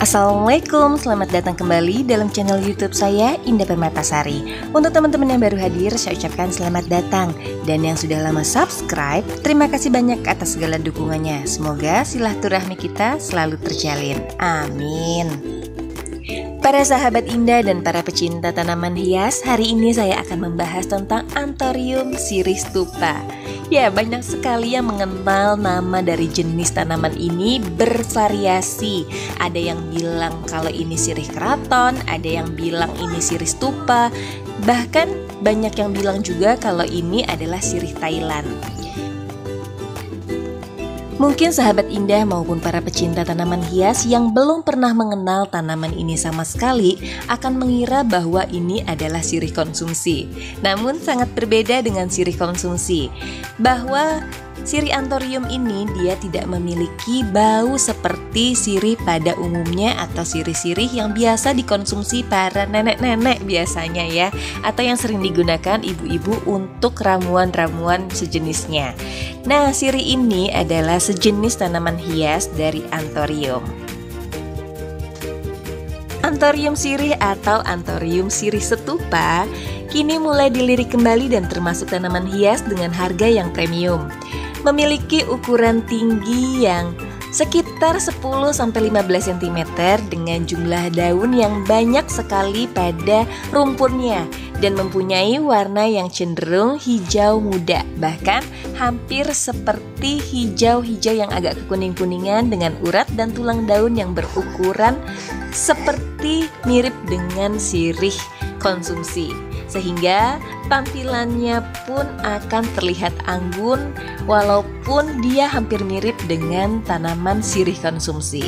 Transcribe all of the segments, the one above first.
Assalamualaikum, selamat datang kembali dalam channel YouTube saya, Indah Permatasari. Untuk teman-teman yang baru hadir, saya ucapkan selamat datang. Dan yang sudah lama subscribe, terima kasih banyak atas segala dukungannya. Semoga silaturahmi kita selalu terjalin. Amin. Para sahabat Indah dan para pecinta tanaman hias, hari ini saya akan membahas tentang Anthurium sirih stupa. Ya, banyak sekali yang mengenal nama dari jenis tanaman ini bervariasi. Ada yang bilang kalau ini sirih keraton, ada yang bilang ini sirih stupa, bahkan banyak yang bilang juga kalau ini adalah sirih Thailand. Mungkin sahabat Indah maupun para pecinta tanaman hias yang belum pernah mengenal tanaman ini sama sekali akan mengira bahwa ini adalah sirih konsumsi. Namun sangat berbeda dengan sirih konsumsi, bahwa sirih Anthurium ini dia tidak memiliki bau seperti sirih pada umumnya atau sirih-sirih yang biasa dikonsumsi para nenek-nenek biasanya ya, atau yang sering digunakan ibu-ibu untuk ramuan-ramuan sejenisnya. Nah, sirih ini adalah sejenis tanaman hias dari Anthurium. Anthurium sirih atau Anthurium sirih stupa kini mulai dilirik kembali dan termasuk tanaman hias dengan harga yang premium. Memiliki ukuran tinggi yang sekitar 10-15 cm dengan jumlah daun yang banyak sekali pada rumputnya dan mempunyai warna yang cenderung hijau muda, bahkan hampir seperti hijau-hijau yang agak kekuning-kuningan dengan urat dan tulang daun yang berukuran seperti mirip dengan sirih konsumsi, sehingga tampilannya pun akan terlihat anggun walaupun dia hampir mirip dengan tanaman sirih konsumsi.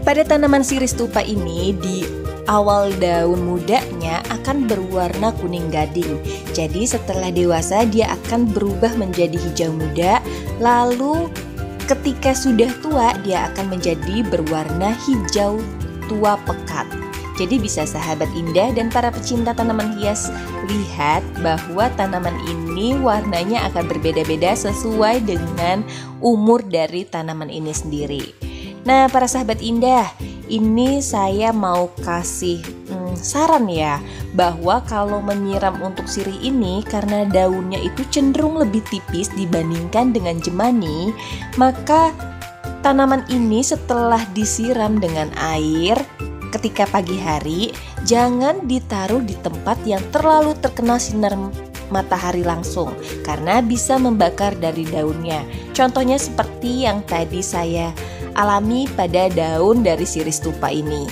Pada tanaman sirih stupa ini, di awal daun mudanya akan berwarna kuning gading. Jadi setelah dewasa dia akan berubah menjadi hijau muda, lalu ketika sudah tua dia akan menjadi berwarna hijau tua pekat. Jadi bisa sahabat Indah dan para pecinta tanaman hias lihat bahwa tanaman ini warnanya akan berbeda-beda sesuai dengan umur dari tanaman ini sendiri. Nah, para sahabat Indah, ini saya mau kasih saran ya, bahwa kalau menyiram untuk sirih ini karena daunnya itu cenderung lebih tipis dibandingkan dengan jemani, maka tanaman ini setelah disiram dengan air ketika pagi hari, jangan ditaruh di tempat yang terlalu terkena sinar matahari langsung karena bisa membakar dari daunnya. Contohnya seperti yang tadi saya alami pada daun dari sirih stupa ini.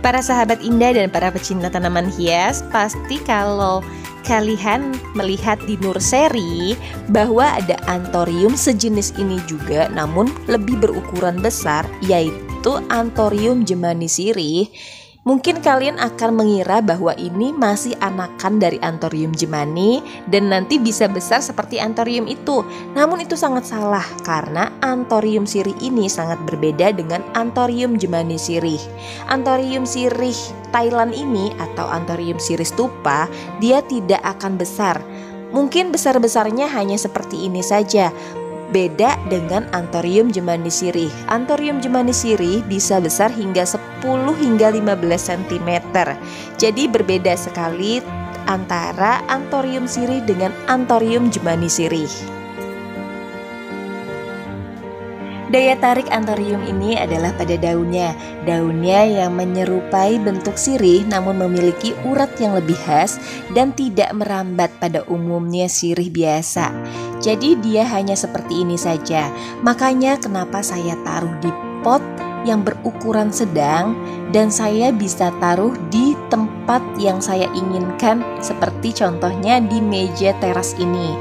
Para sahabat Indah dan para pecinta tanaman hias, pasti kalau kalian melihat di nursery bahwa ada Anthurium sejenis ini juga, namun lebih berukuran besar, yaitu Anthurium jemani sirih. Mungkin kalian akan mengira bahwa ini masih anakan dari Anthurium jemani dan nanti bisa besar seperti Anthurium itu. Namun itu sangat salah karena Anthurium sirih ini sangat berbeda dengan Anthurium jemani sirih. Anthurium sirih Thailand ini atau Anthurium sirih stupa, dia tidak akan besar. Mungkin besar-besarnya hanya seperti ini saja. Beda dengan Anthurium jemani sirih. Anthurium jemani sirih bisa besar hingga 10 hingga 15 cm. Jadi berbeda sekali antara Anthurium sirih dengan Anthurium jemani sirih. Daya tarik Anthurium ini adalah pada daunnya. Daunnya yang menyerupai bentuk sirih namun memiliki urat yang lebih khas dan tidak merambat pada umumnya sirih biasa. Jadi dia hanya seperti ini saja. Makanya kenapa saya taruh di pot yang berukuran sedang dan saya bisa taruh di tempat yang saya inginkan, seperti contohnya di meja teras ini.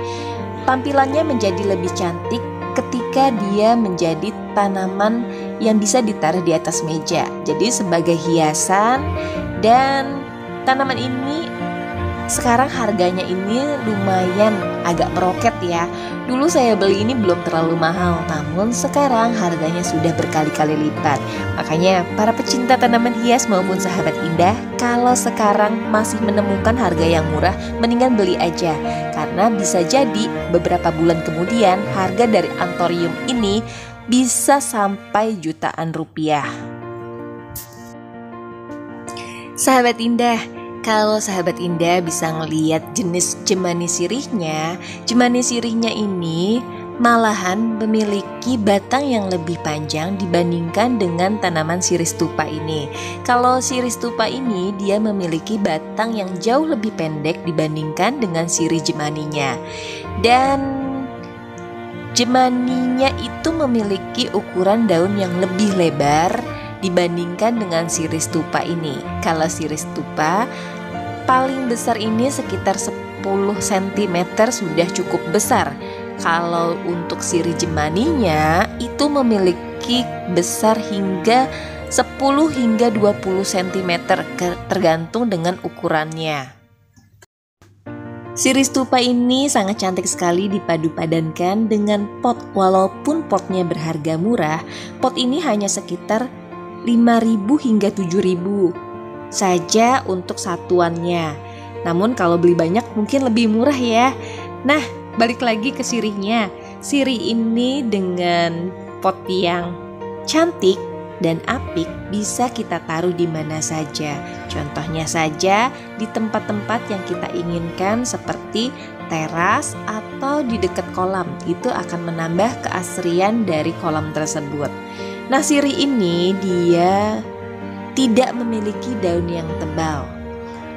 Tampilannya menjadi lebih cantik ketika dia menjadi tanaman yang bisa ditaruh di atas meja. Jadi sebagai hiasan, dan tanaman ini sekarang harganya ini lumayan agak meroket ya. Dulu saya beli ini belum terlalu mahal, namun sekarang harganya sudah berkali-kali lipat. Makanya para pecinta tanaman hias maupun sahabat Indah, kalau sekarang masih menemukan harga yang murah, mendingan beli aja. Karena bisa jadi beberapa bulan kemudian harga dari Anthurium ini bisa sampai jutaan rupiah. Sahabat Indah, kalau sahabat Indah bisa ngelihat jenis jemani sirihnya ini malahan memiliki batang yang lebih panjang dibandingkan dengan tanaman sirih stupa ini. Kalau sirih stupa ini dia memiliki batang yang jauh lebih pendek dibandingkan dengan sirih jemaninya. Dan jemaninya itu memiliki ukuran daun yang lebih lebar dibandingkan dengan sirih stupa ini. Kalau sirih stupa paling besar ini sekitar 10 cm sudah cukup besar. Kalau untuk sirih jemaninya itu memiliki besar hingga 10 hingga 20 cm tergantung dengan ukurannya. Sirih stupa ini sangat cantik sekali dipadu-padankan dengan pot. Walaupun potnya berharga murah, pot ini hanya sekitar 5.000 hingga 7.000 saja untuk satuannya. Namun kalau beli banyak mungkin lebih murah ya. Nah, balik lagi ke sirihnya. Sirih ini dengan pot yang cantik dan apik bisa kita taruh di mana saja. Contohnya saja di tempat-tempat yang kita inginkan seperti teras atau di dekat kolam. Itu akan menambah keasrian dari kolam tersebut. Nah, sirih ini dia tidak memiliki daun yang tebal.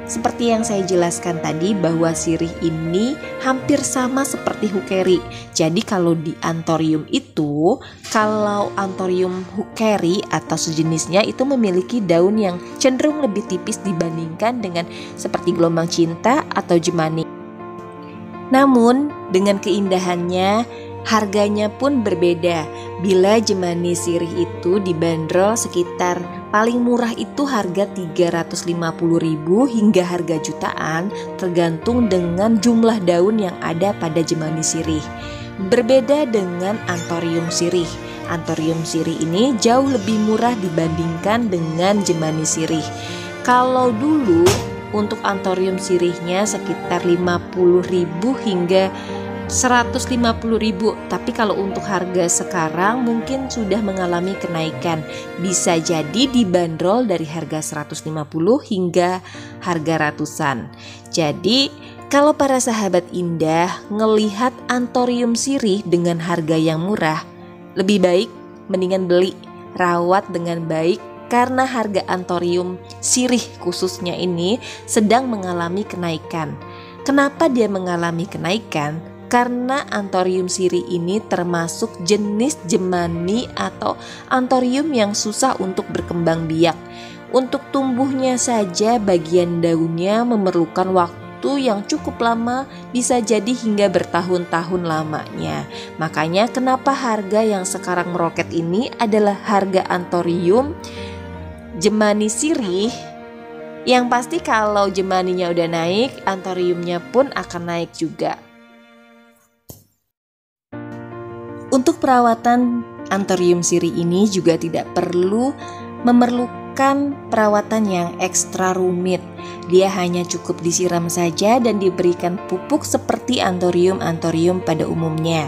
Seperti yang saya jelaskan tadi bahwa sirih ini hampir sama seperti hukeri. Jadi kalau di anthurium itu, kalau anthurium hukeri atau sejenisnya itu memiliki daun yang cenderung lebih tipis dibandingkan dengan seperti gelombang cinta atau jemani. Namun dengan keindahannya, harganya pun berbeda. Bila jemani sirih itu dibanderol sekitar paling murah itu harga 350.000 hingga harga jutaan tergantung dengan jumlah daun yang ada pada jemani sirih. Berbeda dengan anthurium sirih. Anthurium sirih ini jauh lebih murah dibandingkan dengan jemani sirih. Kalau dulu untuk anthurium sirihnya sekitar 50.000 hingga 150.000, tapi kalau untuk harga sekarang mungkin sudah mengalami kenaikan. Bisa jadi dibanderol dari harga 150 hingga harga ratusan. Jadi kalau para sahabat Indah ngelihat anthurium sirih dengan harga yang murah, lebih baik mendingan beli, rawat dengan baik. Karena harga anthurium sirih khususnya ini sedang mengalami kenaikan. Kenapa dia mengalami kenaikan? Karena anthurium sirih ini termasuk jenis jemani atau anthurium yang susah untuk berkembang biak. Untuk tumbuhnya saja bagian daunnya memerlukan waktu yang cukup lama, bisa jadi hingga bertahun-tahun lamanya. Makanya kenapa harga yang sekarang meroket ini adalah harga anthurium jemani sirih. Yang pasti kalau jemaninya udah naik, anthuriumnya pun akan naik juga. Untuk perawatan anthurium sirih ini juga tidak perlu memerlukan perawatan yang ekstra rumit. Dia hanya cukup disiram saja dan diberikan pupuk seperti anthurium pada umumnya.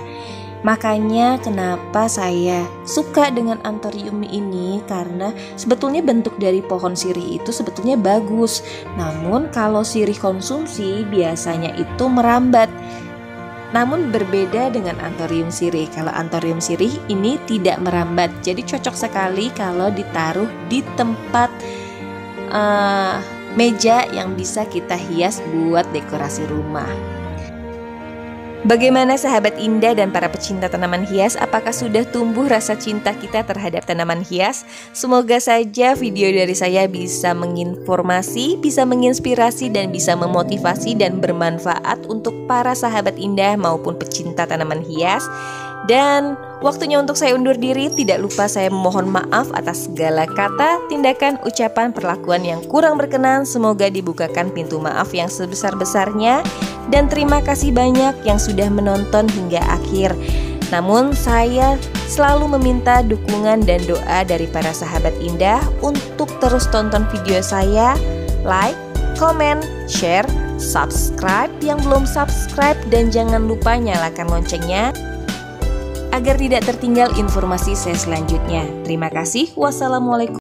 Makanya kenapa saya suka dengan anthurium ini, karena sebetulnya bentuk dari pohon sirih itu sebetulnya bagus. Namun kalau sirih konsumsi biasanya itu merambat. Namun berbeda dengan anthurium sirih. Kalau anthurium sirih ini tidak merambat, jadi cocok sekali kalau ditaruh di tempat meja yang bisa kita hias buat dekorasi rumah. Bagaimana sahabat Indah dan para pecinta tanaman hias, apakah sudah tumbuh rasa cinta kita terhadap tanaman hias? Semoga saja video dari saya bisa menginformasi, bisa menginspirasi, dan bisa memotivasi dan bermanfaat untuk para sahabat Indah maupun pecinta tanaman hias. Dan waktunya untuk saya undur diri. Tidak lupa saya memohon maaf atas segala kata, tindakan, ucapan, perlakuan yang kurang berkenan. Semoga dibukakan pintu maaf yang sebesar-besarnya. Dan terima kasih banyak yang sudah menonton hingga akhir. Namun saya selalu meminta dukungan dan doa dari para sahabat Indah untuk terus tonton video saya, like, comment, share, subscribe yang belum subscribe, dan jangan lupa nyalakan loncengnya agar tidak tertinggal informasi saya selanjutnya. Terima kasih. Wassalamualaikum.